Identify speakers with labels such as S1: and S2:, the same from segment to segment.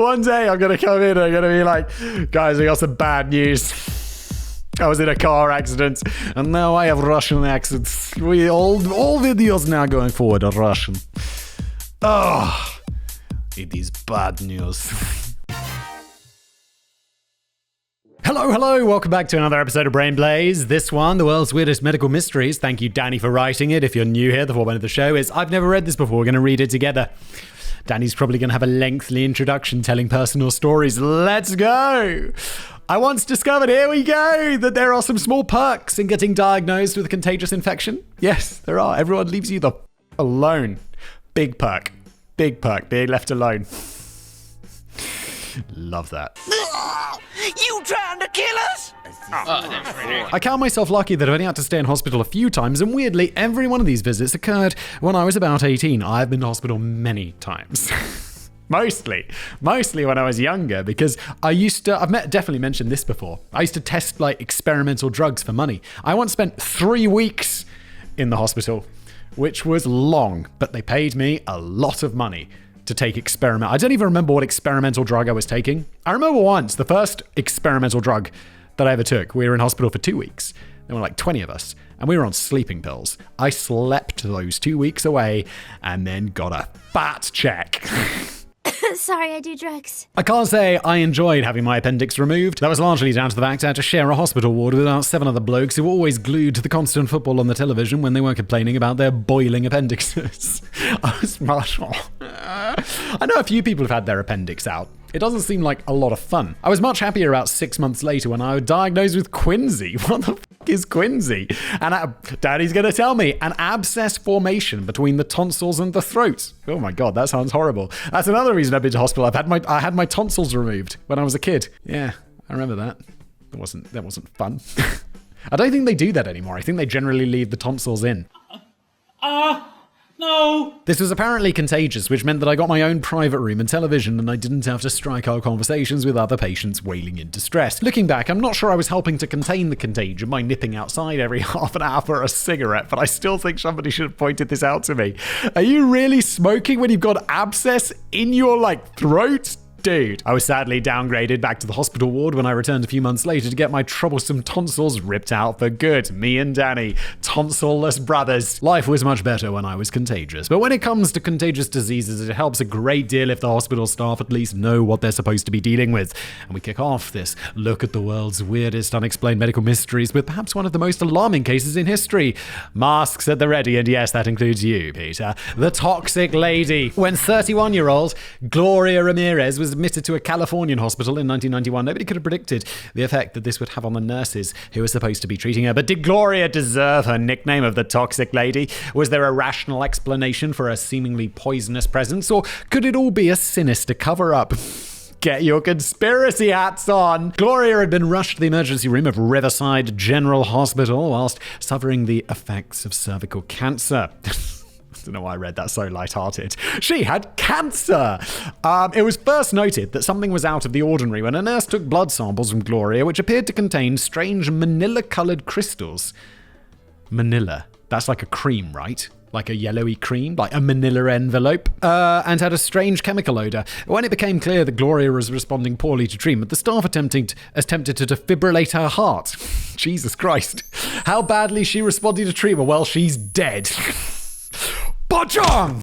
S1: One day I'm going to come in and I'm going to be like, guys, I got some bad news. I was in a car accident, and now I have Russian accents. All videos now going forward are Russian. Oh, it is bad news. Hello, welcome back to another episode of Brain Blaze. This one, the world's weirdest medical mysteries. Thank you, Danny, for writing it. If you're new here, the format of the show is, I've never read this before, we're going to read it together. Danny's probably going to have a lengthy introduction telling personal stories. Let's go! I once discovered, here we go, that there are some small perks in getting diagnosed with a contagious infection. Yes, there are. Everyone leaves you the alone. Big perk, being left alone. Love that.
S2: You trying to kill us?
S1: I count myself lucky that I've only had to stay in hospital a few times, and weirdly, every one of these visits occurred when I was about 18. I've been to hospital many times. Mostly when I was younger, because definitely mentioned this before. I used to test experimental drugs for money. I once spent 3 weeks in the hospital, which was long, but they paid me a lot of money to take experiment. I don't even remember what experimental drug I was taking. I remember once, the first experimental drug that I ever took, we were in hospital for 2 weeks. There were like 20 of us, and we were on sleeping pills. I slept those 2 weeks away and then got a fat check.
S3: Sorry, I do drugs.
S1: I can't say I enjoyed having my appendix removed. That was largely down to the fact I had to share a hospital ward with about 7 other blokes who were always glued to the constant football on the television when they weren't complaining about their boiling appendixes. I was Marshall. I know a few people have had their appendix out. It doesn't seem like a lot of fun. I was much happier about 6 months later when I was diagnosed with quinsy. What the fuck is quinsy? And Daddy's going to tell me, an abscess formation between the tonsils and the throat. Oh my God, that sounds horrible. That's another reason I've been to hospital. I had my tonsils removed when I was a kid. Yeah, I remember that. That wasn't fun. I don't think they do that anymore. I think they generally leave the tonsils in. No. This was apparently contagious, which meant that I got my own private room and television, and I didn't have to strike our conversations with other patients wailing in distress. Looking back, I'm not sure I was helping to contain the contagion by nipping outside every half an hour for a cigarette, but I still think somebody should have pointed this out to me. Are you really smoking when you've got abscess in your, throat? Dude, I was sadly downgraded back to the hospital ward when I returned a few months later to get my troublesome tonsils ripped out for good. Me and Danny, tonsil-less brothers. Life was much better when I was contagious. But when it comes to contagious diseases, it helps a great deal if the hospital staff at least know what they're supposed to be dealing with. And we kick off this look at the world's weirdest unexplained medical mysteries with perhaps one of the most alarming cases in history. Masks at the ready, and yes, that includes you, Peter. The toxic lady. When 31-year-old Gloria Ramirez was admitted to a Californian hospital in 1991. Nobody could have predicted the effect that this would have on the nurses who were supposed to be treating her. But did Gloria deserve her nickname of the toxic lady? Was there a rational explanation for her seemingly poisonous presence? Or could it all be a sinister cover-up? Get your conspiracy hats on. Gloria had been rushed to the emergency room of Riverside General Hospital whilst suffering the effects of cervical cancer. I don't know why I read that so lighthearted. She had cancer. It was first noted that something was out of the ordinary when a nurse took blood samples from Gloria, which appeared to contain strange manila-coloured crystals. Manila. That's like a cream, right? Like a yellowy cream, like a manila envelope, and had a strange chemical odour. When it became clear that Gloria was responding poorly to treatment, the staff attempted to defibrillate her heart. Jesus Christ. How badly she responded to treatment? Well, she's dead. Bojong!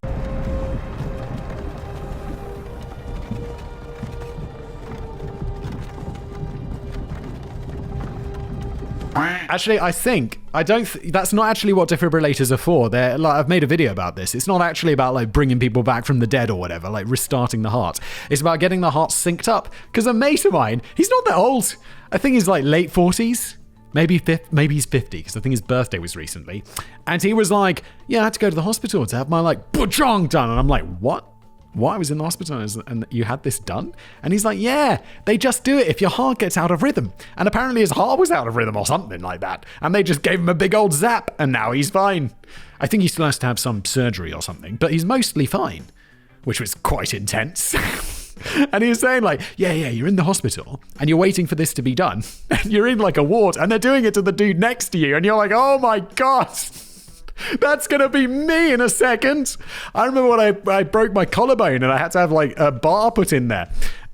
S1: Actually, that's not actually what defibrillators are for. I've made a video about this. It's not actually about bringing people back from the dead or whatever, restarting the heart. It's about getting the heart synced up. Because a mate of mine, he's not that old. I think he's late 40s. Maybe he's 50, because I think his birthday was recently. And he was like, yeah, I had to go to the hospital to have my, bojong done. And I'm like, what? What? I was in the hospital and you had this done? And he's like, yeah, they just do it if your heart gets out of rhythm. And apparently his heart was out of rhythm or something like that. And they just gave him a big old zap, and now he's fine. I think he still has to have some surgery or something, but he's mostly fine, which was quite intense. And he was saying yeah, you're in the hospital and you're waiting for this to be done. And you're in a ward and they're doing it to the dude next to you. And you're like, oh my God, that's going to be me in a second. I remember when I broke my collarbone and I had to have a bar put in there.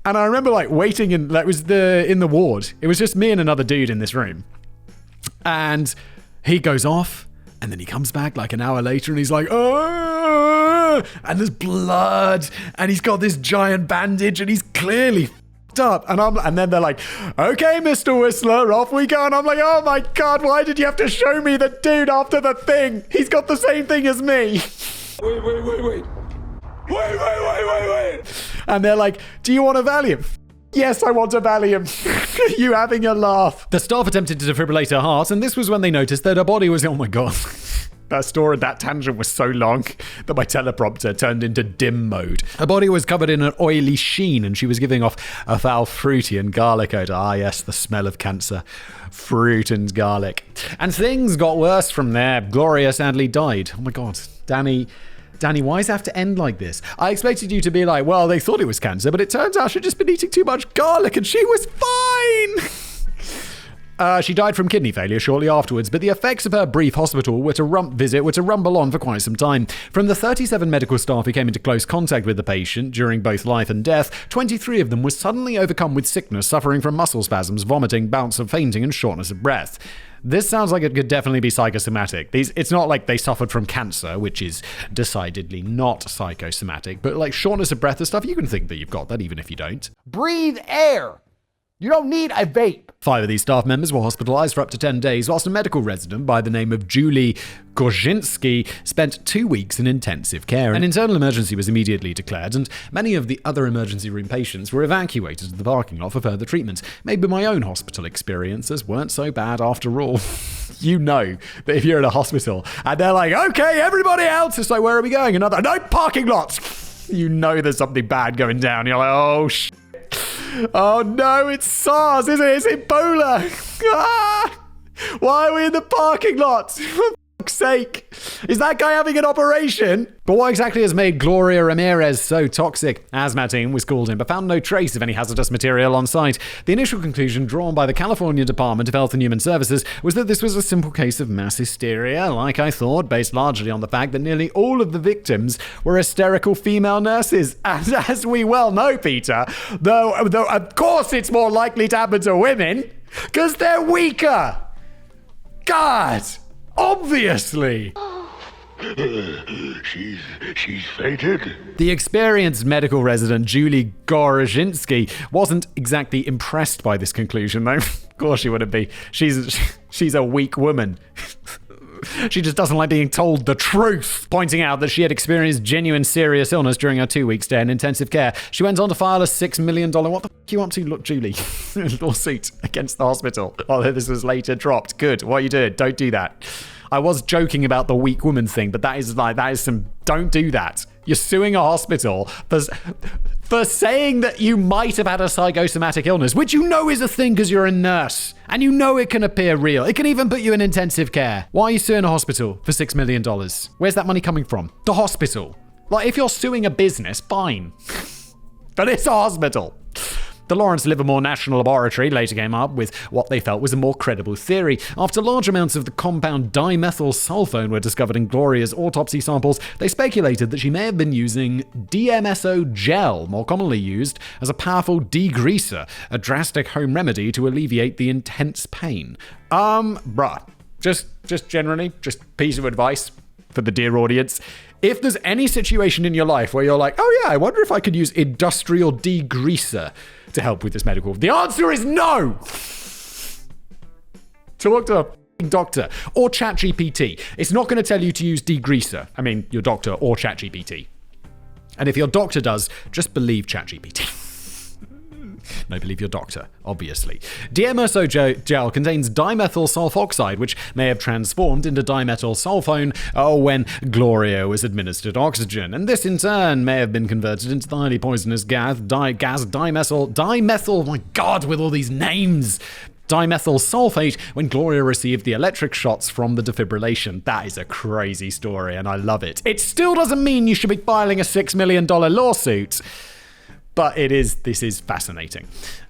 S1: And I remember like waiting in, like, in the ward. It was just me and another dude in this room. And he goes off, and then he comes back like an hour later, and he's like, oh, and there's blood, and he's got this giant bandage, and he's clearly f***ed up. And then they're like, okay, Mr. Whistler, off we go. And I'm like, oh my God, why did you have to show me the dude after the thing? He's got the same thing as me. Wait. And they're like, do you want a Valium? Yes, I want a Valium. You having a laugh? The staff attempted to defibrillate her heart, and this was when they noticed that her body was, oh my God. That tangent was so long that my teleprompter turned into dim mode. Her body was covered in an oily sheen, and she was giving off a foul fruity and garlic odor. Ah yes, the smell of cancer. Fruit and garlic. And things got worse from there. Gloria sadly died. Oh my God. Danny, why does it have to end like this? I expected you to be like, well, they thought it was cancer, but it turns out she'd just been eating too much garlic and she was fine. She died from kidney failure shortly afterwards, but the effects of her brief hospital visit were to rumble on for quite some time. From the 37 medical staff who came into close contact with the patient during both life and death, 23 of them were suddenly overcome with sickness, suffering from muscle spasms, vomiting, bouts of fainting, and shortness of breath. This sounds like it could definitely be psychosomatic. It's not like they suffered from cancer, which is decidedly not psychosomatic, but like shortness of breath and stuff, you can think that you've got that even if you don't.
S2: Breathe air. You don't need a vape.
S1: 5 of these staff members were hospitalized for up to 10 days, whilst a medical resident by the name of Julie Gorzinski spent 2 weeks in intensive care. An internal emergency was immediately declared, and many of the other emergency room patients were evacuated to the parking lot for further treatment. Maybe my own hospital experiences weren't so bad after all. You know that if you're in a hospital and they're like, okay, everybody else, it's like, where are we going? Another, no, parking lots. You know there's something bad going down. You're like, oh, oh no, it's SARS, isn't it? It's Ebola. Ah! Why are we in the parking lot? For fuck's sake. Is that guy having an operation? But what exactly has made Gloria Ramirez so toxic? Hazmat team was called in, but found no trace of any hazardous material on site. The initial conclusion drawn by the California Department of Health and Human Services was that this was a simple case of mass hysteria, like I thought, based largely on the fact that nearly all of the victims were hysterical female nurses. And as we well know, Peter, though of course it's more likely to happen to women, because they're weaker. God, obviously.
S4: She's fainted.
S1: The experienced medical resident Julie Gorzinski wasn't exactly impressed by this conclusion, though. Of course she wouldn't be. She's a weak woman. She just doesn't like being told the truth, pointing out that she had experienced genuine serious illness during her 2-week stay in intensive care. She went on to file a $6 million, what the f*** you up to, look, Julie, lawsuit against the hospital. Although this was later dropped. Good, what are you doing? Don't do that. I was joking about the weak woman thing, but that is some, don't do that. You're suing a hospital for saying that you might have had a psychosomatic illness, which you know is a thing because you're a nurse, and you know it can appear real. It can even put you in intensive care. Why are you suing a hospital for $6 million? Where's that money coming from? The hospital. Like, if you're suing a business, fine. But it's a hospital. The Lawrence Livermore National Laboratory later came up with what they felt was a more credible theory. After large amounts of the compound dimethyl sulfone were discovered in Gloria's autopsy samples, they speculated that she may have been using DMSO gel, more commonly used as a powerful degreaser, a drastic home remedy to alleviate the intense pain. Just generally, just piece of advice for the dear audience. If there's any situation in your life where you're like, oh yeah, I wonder if I could use industrial degreaser to help with this medical, the answer is no! Talk to a doctor or ChatGPT. It's not going to tell you to use degreaser. I mean, your doctor or ChatGPT. And if your doctor does, just believe ChatGPT. No, believe your doctor, obviously. DMSO gel contains dimethyl sulfoxide, which may have transformed into dimethyl sulfone when Gloria was administered oxygen. And this, in turn, may have been converted into the highly poisonous dimethyl, my God, with all these names, dimethyl sulfate when Gloria received the electric shocks from the defibrillation. That is a crazy story, and I love it. It still doesn't mean you should be filing a $6 million lawsuit. But this is fascinating.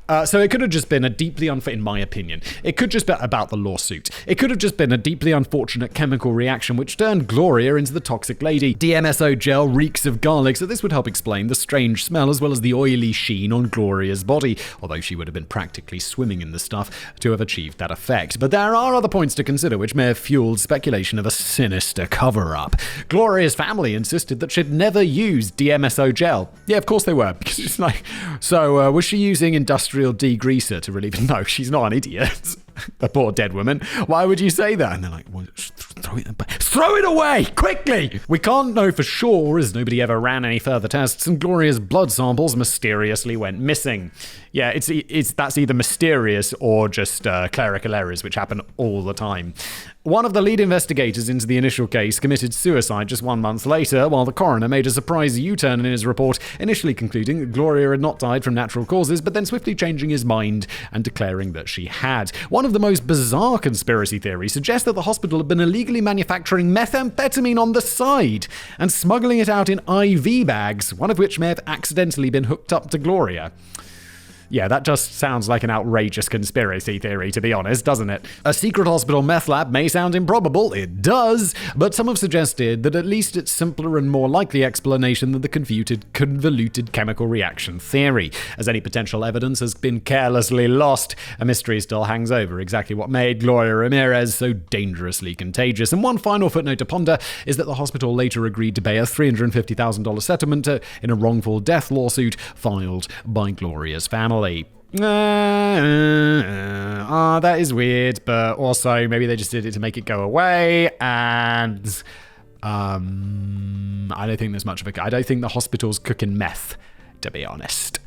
S1: So it could have just been a deeply in my opinion, it could just be about the lawsuit. It could have just been a deeply unfortunate chemical reaction which turned Gloria into the toxic lady. DMSO gel reeks of garlic, so this would help explain the strange smell as well as the oily sheen on Gloria's body, although she would have been practically swimming in the stuff to have achieved that effect. But there are other points to consider which may have fueled speculation of a sinister cover-up. Gloria's family insisted that she'd never used DMSO gel. Yeah, of course they were, because it's like, so was she using industrial degreaser to relieve? No, she's not an idiot. The poor dead woman. Why would you say that? And they're like, well, throw it away quickly. We can't know for sure as nobody ever ran any further tests and Gloria's blood samples mysteriously went missing. Yeah, that's either mysterious or just clerical errors, which happen all the time. One of the lead investigators into the initial case committed suicide just 1 month later, while the coroner made a surprise U-turn in his report, initially concluding that Gloria had not died from natural causes, but then swiftly changing his mind and declaring that she had. One of the most bizarre conspiracy theories suggests that the hospital had been illegally manufacturing methamphetamine on the side and smuggling it out in IV bags, one of which may have accidentally been hooked up to Gloria. Yeah, that just sounds like an outrageous conspiracy theory, to be honest, doesn't it? A secret hospital meth lab may sound improbable, it does, but some have suggested that at least it's simpler and more likely explanation than the convoluted chemical reaction theory. As any potential evidence has been carelessly lost, a mystery still hangs over exactly what made Gloria Ramirez so dangerously contagious. And one final footnote to ponder is that the hospital later agreed to pay a $350,000 settlement in a wrongful death lawsuit filed by Gloria's family. That is weird, but also maybe they just did it to make it go away, and I don't think there's much of a... I don't think the hospital's cooking meth, to be honest.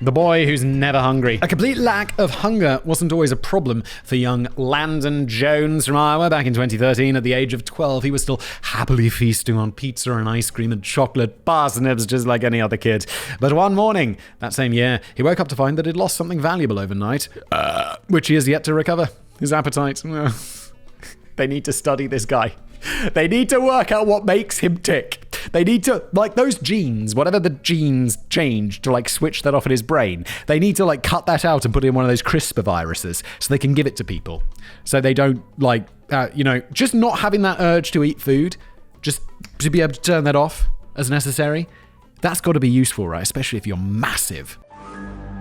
S1: The boy who's never hungry. A complete lack of hunger wasn't always a problem for young Landon Jones from Iowa back in 2013. At the age of 12, he was still happily feasting on pizza and ice cream and chocolate parsnips just like any other kid. But one morning, that same year, he woke up to find that he'd lost something valuable overnight, which he has yet to recover. His appetite. They need to study this guy. They need to work out what makes him tick. They need to, like, those genes, whatever the genes change to, like, switch that off in his brain, they need to, like, cut that out and put in one of those CRISPR viruses so they can give it to people. So they don't, like, just not having that urge to eat food, just to be able to turn that off as necessary. That's got to be useful, right? Especially if you're massive.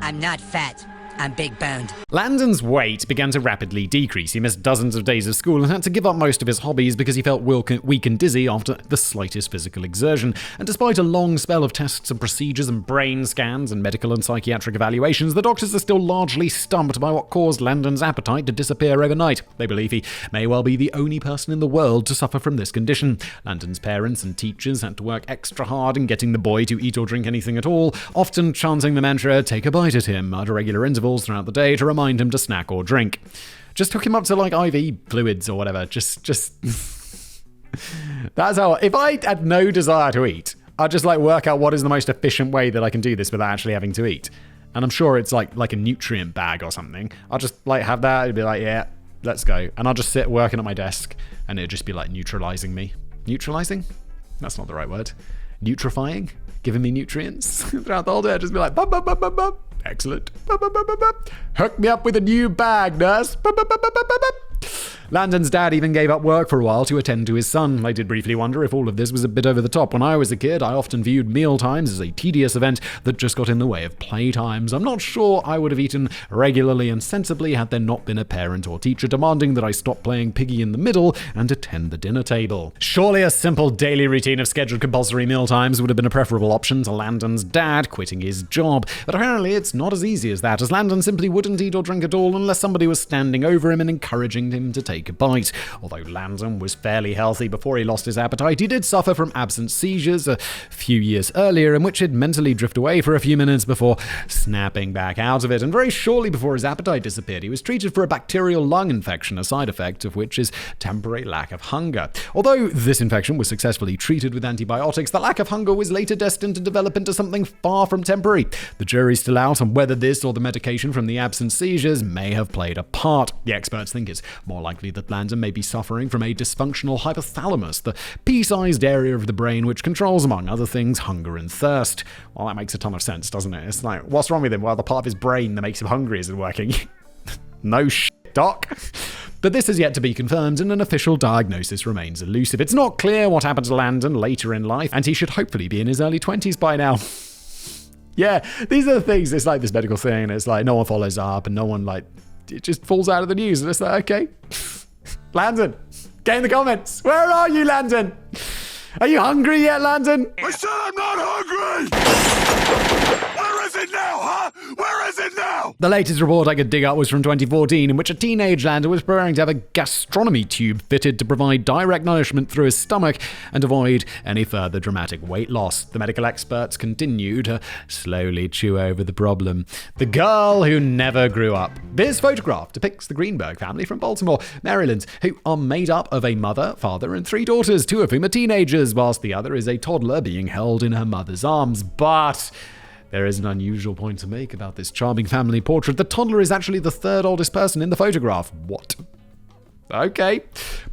S5: I'm not fat. I'm big boned.
S1: Landon's weight began to rapidly decrease. He missed dozens of days of school and had to give up most of his hobbies because he felt weak and dizzy after the slightest physical exertion. And despite a long spell of tests and procedures and brain scans and medical and psychiatric evaluations, the doctors are still largely stumped by what caused Landon's appetite to disappear overnight. They believe he may well be the only person in the world to suffer from this condition. Landon's parents and teachers had to work extra hard in getting the boy to eat or drink anything at all, often chanting the mantra, "Take a bite at him," at irregular intervals throughout the day to remind him to snack or drink. Just hook him up to like IV fluids or whatever. Just that's how, if I had no desire to eat, I'd just like work out what is the most efficient way that I can do this without actually having to eat. And I'm sure it's like a nutrient bag or something. I'll just like have that. It'd be like, yeah, let's go. And I'll just sit working at my desk and it'd just be like neutralizing me. Neutralizing? That's not the right word. Nutrifying? Giving me nutrients throughout the whole day. I'd just be like, bum, bum, bum, bum, bum. Excellent. Hook me up with a new bag, nurse. Landon's dad even gave up work for a while to attend to his son. I did briefly wonder if all of this was a bit over the top. When I was a kid, I often viewed meal times as a tedious event that just got in the way of play times. I'm not sure I would have eaten regularly and sensibly had there not been a parent or teacher demanding that I stop playing piggy in the middle and attend the dinner table. Surely a simple daily routine of scheduled compulsory meal times would have been a preferable option to Landon's dad quitting his job. But apparently it's not as easy as that, as Landon simply wouldn't eat or drink at all unless somebody was standing over him and encouraging him to take a bite. Although Landon was fairly healthy before he lost his appetite, he did suffer from absent seizures a few years earlier, in which he'd mentally drift away for a few minutes before snapping back out of it. And very shortly before his appetite disappeared, he was treated for a bacterial lung infection, a side effect of which is temporary lack of hunger. Although this infection was successfully treated with antibiotics, the lack of hunger was later destined to develop into something far from temporary. The jury's still out on whether this or the medication from the absent seizures may have played a part. The experts think it's More likely that Landon may be suffering from a dysfunctional hypothalamus, the pea-sized area of the brain which controls, among other things, hunger and thirst. Well, that makes a ton of sense, doesn't it? It's like, what's wrong with him? Well, the part of his brain that makes him hungry isn't working. No shit, doc. But this is yet to be confirmed, and an official diagnosis remains elusive. It's not clear what happened to Landon later in life, and he should hopefully be in his early 20s by now. Yeah, these are the things. It's like this medical thing, and it's like no one follows up, and no one, like, it just falls out of the news, and it's like, okay. Landon, get in the comments. Where are you, Landon? Are you hungry yet, Landon?
S4: I said I'm not hungry! Where is it now, huh? Where is it now?
S1: The latest report I could dig up was from 2014, in which a teenage Landon was preparing to have a gastronomy tube fitted to provide direct nourishment through his stomach and avoid any further dramatic weight loss. The medical experts continue to slowly chew over the problem. The girl who never grew up. This photograph depicts the Greenberg family from Baltimore, Maryland, who are made up of a mother, father, and 3 daughters, 2 of whom are teenagers, whilst the other is a toddler being held in her mother's arms. But there is an unusual point to make about this charming family portrait. The toddler is actually the 3rd oldest person in the photograph. What? Okay.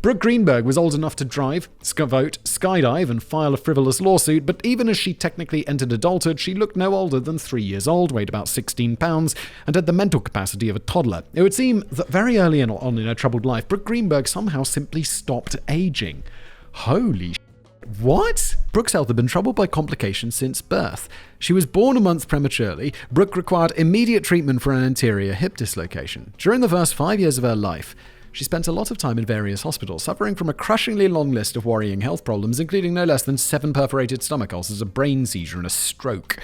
S1: Brooke Greenberg was old enough to drive, vote, skydive, and file a frivolous lawsuit, but even as she technically entered adulthood, she looked no older than 3 years old, weighed about 16 pounds, and had the mental capacity of a toddler. It would seem that very early on in her troubled life, Brooke Greenberg somehow simply stopped aging. Holy shit. What? Brooke's health had been troubled by complications since birth. She was born a month prematurely. Brooke required immediate treatment for an anterior hip dislocation. During the first 5 years of her life, she spent a lot of time in various hospitals, suffering from a crushingly long list of worrying health problems, including no less than 7 perforated stomach ulcers, a brain seizure, and a stroke.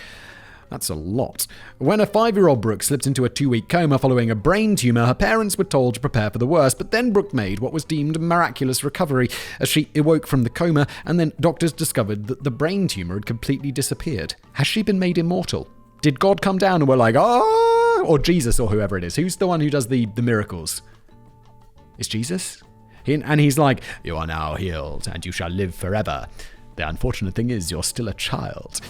S1: That's a lot. When a 5-year-old Brooke slipped into a 2-week coma following a brain tumor, her parents were told to prepare for the worst, but then Brooke made what was deemed a miraculous recovery as she awoke from the coma, and then doctors discovered that the brain tumor had completely disappeared. Has she been made immortal? Did God come down and we're like, oh, or Jesus or whoever it is? Who's the one who does the miracles? Is Jesus? And he's like, you are now healed and you shall live forever. The unfortunate thing is you're still a child.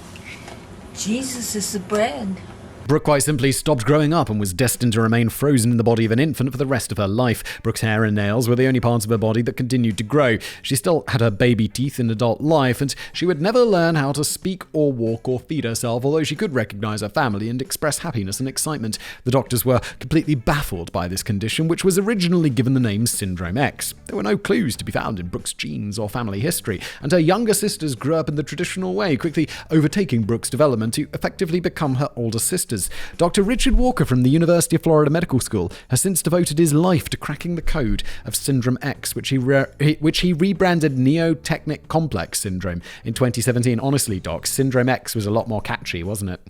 S6: Jesus is the bread.
S1: Brooke quite simply stopped growing up and was destined to remain frozen in the body of an infant for the rest of her life. Brooke's hair and nails were the only parts of her body that continued to grow. She still had her baby teeth in adult life, and she would never learn how to speak or walk or feed herself, although she could recognize her family and express happiness and excitement. The doctors were completely baffled by this condition, which was originally given the name Syndrome X. There were no clues to be found in Brooke's genes or family history, and her younger sisters grew up in the traditional way, quickly overtaking Brooke's development to effectively become her older sisters. Dr. Richard Walker from the University of Florida Medical School has since devoted his life to cracking the code of Syndrome X, which he rebranded Neotechnic Complex Syndrome in 2017. Honestly, Doc, Syndrome X was a lot more catchy, wasn't it?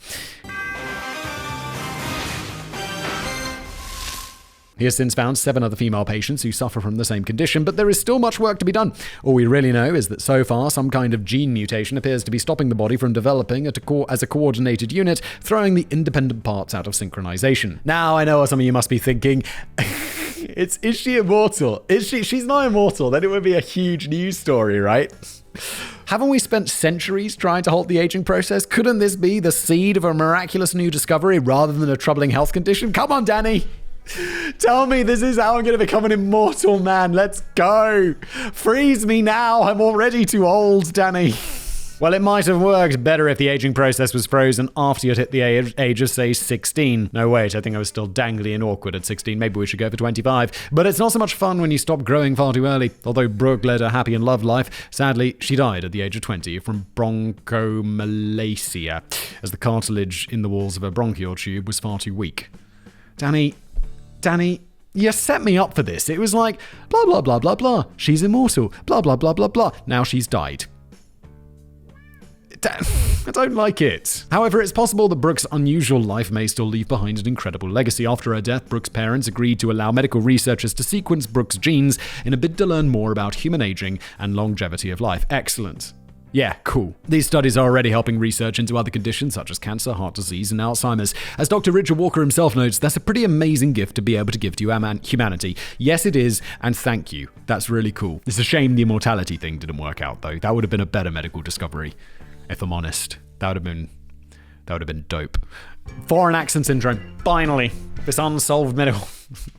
S1: He has since found 7 other female patients who suffer from the same condition, but there is still much work to be done. All we really know is that so far, some kind of gene mutation appears to be stopping the body from developing as a coordinated unit, throwing the independent parts out of synchronization. Now, I know what some of you must be thinking. Is she immortal? She's not immortal. Then it would be a huge news story, right? Haven't we spent centuries trying to halt the aging process? Couldn't this be the seed of a miraculous new discovery rather than a troubling health condition? Come on, Danny. Tell me this is how I'm going to become an immortal man. Let's go. Freeze me now. I'm already too old, Danny. Well, it might have worked better if the aging process was frozen after you'd hit the age of, say, 16. No, wait, I think I was still dangly and awkward at 16. Maybe we should go for 25. But it's not so much fun when you stop growing far too early. Although Brooke led a happy and loved life, sadly, she died at the age of 20 from bronchomalacia, as the cartilage in the walls of her bronchial tube was far too weak. Danny, you set me up for this. It was like, blah, blah, blah, blah, blah. She's immortal. Blah, blah, blah, blah, blah. Now she's died. I don't like it. However, it's possible that Brooke's unusual life may still leave behind an incredible legacy. After her death, Brooke's parents agreed to allow medical researchers to sequence Brooke's genes in a bid to learn more about human aging and longevity of life. Excellent. Yeah, cool. These studies are already helping research into other conditions such as cancer, heart disease, and Alzheimer's. As Dr. Richard Walker himself notes, that's a pretty amazing gift to be able to give to humanity. Yes, it is, and thank you. That's really cool. It's a shame the immortality thing didn't work out, though. That would have been a better medical discovery, if I'm honest. That would have been dope. Foreign accent syndrome. Finally, this unsolved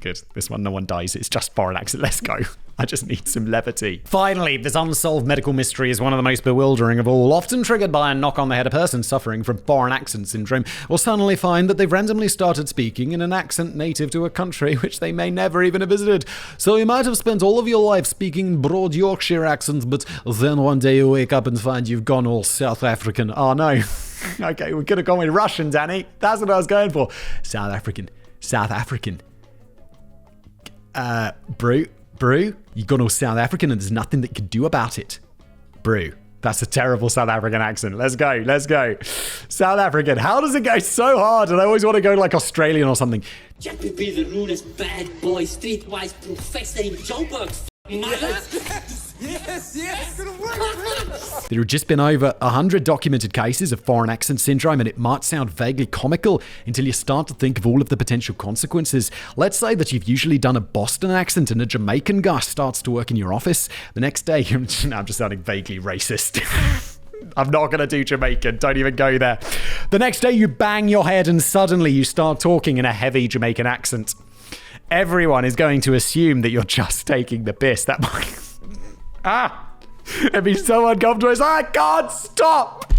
S1: Good. This one, no one dies. It's just foreign accent. Let's go. I just need some levity. Finally, this unsolved medical mystery is one of the most bewildering of all. Often triggered by a knock on the head, a person suffering from foreign accent syndrome will suddenly find that they've randomly started speaking in an accent native to a country which they may never even have visited. So you might have spent all of your life speaking broad Yorkshire accents, but then one day you wake up and find you've gone all South African. Oh no. Okay, we could have gone with Russian, Danny. That's what I was going for. South African. Brew, you gone all South African and there's nothing that you can do about it. Brew. That's a terrible South African accent. Let's go. South African. How does it go so hard? And I always want to go like Australian or something.
S7: Jack will be the rudest bad boy, streetwise professor in Joburg.
S4: Yes.
S1: There have just been over 100 documented cases of foreign accent syndrome, and it might sound vaguely comical until you start to think of all of the potential consequences. Let's say that you've usually done a Boston accent and a Jamaican guy starts to work in your office. The next day, I'm just sounding vaguely racist. I'm not going to do Jamaican. Don't even go there. The next day, you bang your head and suddenly you start talking in a heavy Jamaican accent. Everyone is going to assume that you're just taking the piss. That might... It'd be so uncomfortable. I can't stop.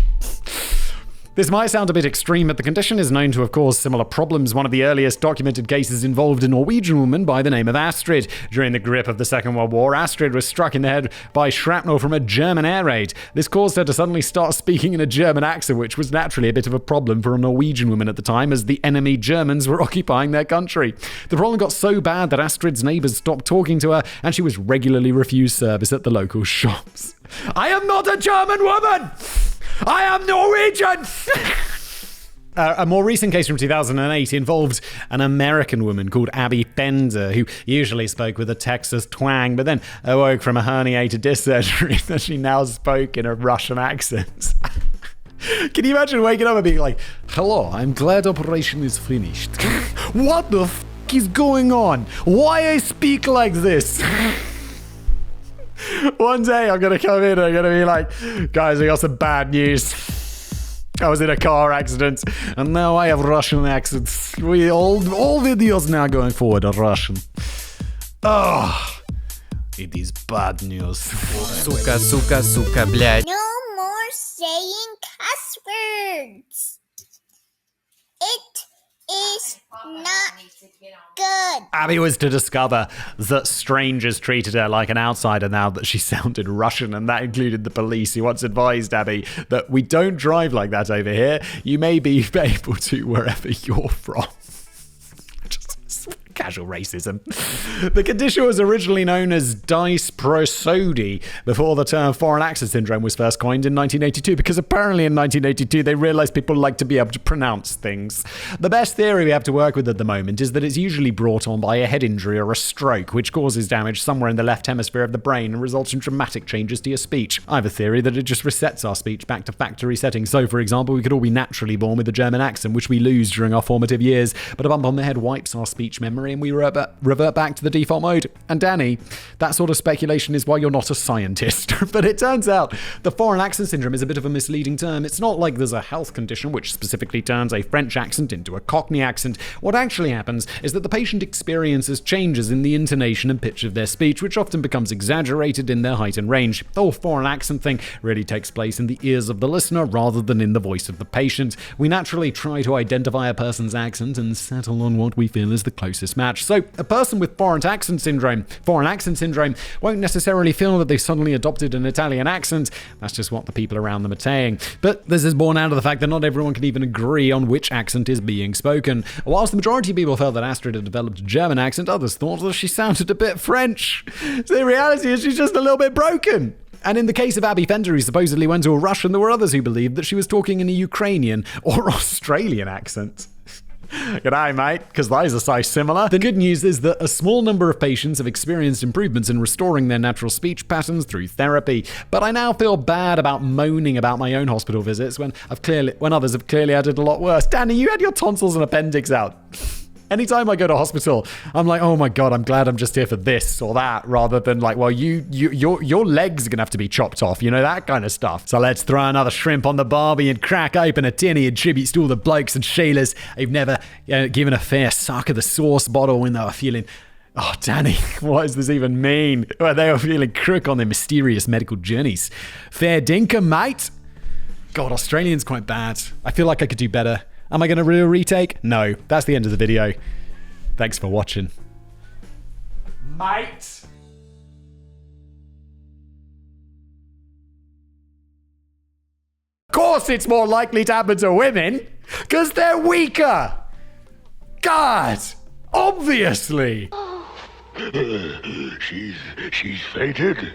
S1: This might sound a bit extreme, but the condition is known to have caused similar problems. One of the earliest documented cases involved a Norwegian woman by the name of Astrid. During the grip of the Second World War, Astrid was struck in the head by shrapnel from a German air raid. This caused her to suddenly start speaking in a German accent, which was naturally a bit of a problem for a Norwegian woman at the time, as the enemy Germans were occupying their country. The problem got so bad that Astrid's neighbours stopped talking to her, and she was regularly refused service at the local shops. I am not a German woman! I am Norwegian! A more recent case from 2008 involved an American woman called Abby Fender, who usually spoke with a Texas twang, but then awoke from a herniated disc surgery that she now spoke in a Russian accent. Can you imagine waking up and being like, hello, I'm glad operation is finished. What the f*** is going on? Why I speak like this? One day I'm going to come in and I'm going to be like, guys, I got some bad news. I was in a car accident and now I have Russian accents. All videos now going forward are Russian. Oh, it is bad news.
S5: Сука, блядь.
S3: No more saying cuss words. It is not good.
S1: Abby was to discover that strangers treated her like an outsider now that she sounded Russian, and that included the police, who once advised Abby that we don't drive like that over here. You may be able to wherever you're from. Casual racism. The condition was originally known as dysprosody before the term foreign accent syndrome was first coined in 1982, because apparently in 1982 they realized people like to be able to pronounce things. The best theory we have to work with at the moment is that it's usually brought on by a head injury or a stroke, which causes damage somewhere in the left hemisphere of the brain and results in dramatic changes to your speech. I have a theory that it just resets our speech back to factory settings. So, for example, we could all be naturally born with a German accent, which we lose during our formative years, but a bump on the head wipes our speech memory and we revert back to the default mode. And Danny, that sort of speculation is why you're not a scientist. But it turns out the foreign accent syndrome is a bit of a misleading term. It's not like there's a health condition which specifically turns a French accent into a Cockney accent. What actually happens is that the patient experiences changes in the intonation and pitch of their speech, which often becomes exaggerated in their height and range. The whole foreign accent thing really takes place in the ears of the listener rather than in the voice of the patient. We naturally try to identify a person's accent and settle on what we feel is the closest match. So a person with foreign accent syndrome won't necessarily feel that they've suddenly adopted an Italian accent. That's just what the people around them are saying. But this is born out of the fact that not everyone can even agree on which accent is being spoken. Whilst the majority of people felt that Astrid had developed a German accent, others thought that she sounded a bit French. So the reality is she's just a little bit broken. And in the case of Abby Fender, who supposedly went to a Russian, there were others who believed that she was talking in a Ukrainian or Australian accent. G'day, mate, because those are so similar. The good news is that a small number of patients have experienced improvements in restoring their natural speech patterns through therapy. But I now feel bad about moaning about my own hospital visits when others have clearly had it a lot worse. Danny, you had your tonsils and appendix out. Anytime I go to hospital, I'm like, oh my God, I'm glad I'm just here for this or that, rather than like, well, your legs are going to have to be chopped off, you know, that kind of stuff. So let's throw another shrimp on the barbie and crack open a tinny in tribute to all the blokes and Sheilas who've never given a fair suck of the sauce bottle when they were feeling, oh, Danny, what does this even mean? Well, they were feeling crook on their mysterious medical journeys. Fair dinkum, mate. God, Australian's quite bad. I feel like I could do better. Am I going to do a retake? No. That's the end of the video. Thanks for watching. Mate. Of course it's more likely to happen to women, because they're weaker. God, obviously.
S4: She's fainted.